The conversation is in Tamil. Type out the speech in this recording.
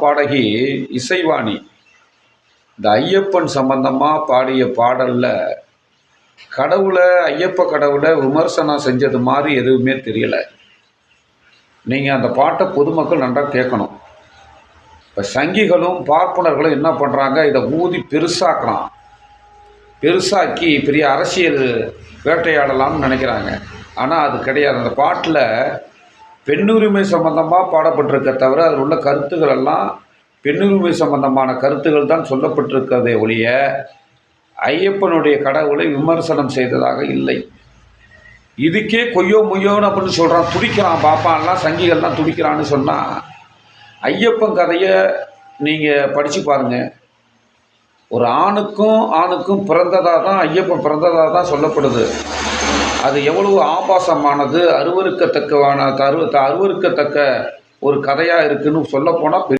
பாடகி இசைவாணி இந்த ஐயப்பன் சம்பந்தமாக பாடிய பாடலில் ஐயப்ப கடவுளை விமர்சனம் செஞ்சது மாதிரி எதுவுமே தெரியலை. நீங்கள் அந்த பாட்டை பொதுமக்கள் நன்றாக கேட்கணும். இப்போ சங்கிகளும் பார்ப்பனர்களும் என்ன பண்ணுறாங்க, இதை ஊதி பெருசாக்கி பெரிய அரசியல் வேட்டையாடலாம்னு நினைக்கிறாங்க. ஆனால் அது கிடையாது. அந்த பாட்டில் பெண்ணுரிமை சம்பந்தமாக பாடப்பட்டிருக்க தவிர அதில் உள்ள கருத்துக்கள் எல்லாம் பெண்ணுரிமை சம்பந்தமான கருத்துக்கள் தான் சொல்லப்பட்டிருக்கிறதே ஒழிய ஐயப்பனுடைய கடவுளை விமர்சனம் செய்ததாக இல்லை. இதுக்கே கொய்யோ முய்யோன்னு அப்படின்னு சொல்கிறான், துடிக்கிறான், பாப்பான்லாம் சங்கிகள்லாம் துடிக்கிறான்னு சொன்னால் ஐயப்பன் கதையை நீங்கள் படித்து பாருங்கள். ஒரு ஆணுக்கும் பிறந்ததாக தான் ஐயப்பன் பிறந்ததாக தான் சொல்லப்படுது. அது எவ்வளவு ஆபாசமானது, அருவருக்கத்தக்க ஒரு கதையாக இருக்குதுன்னு சொல்லப்போனால்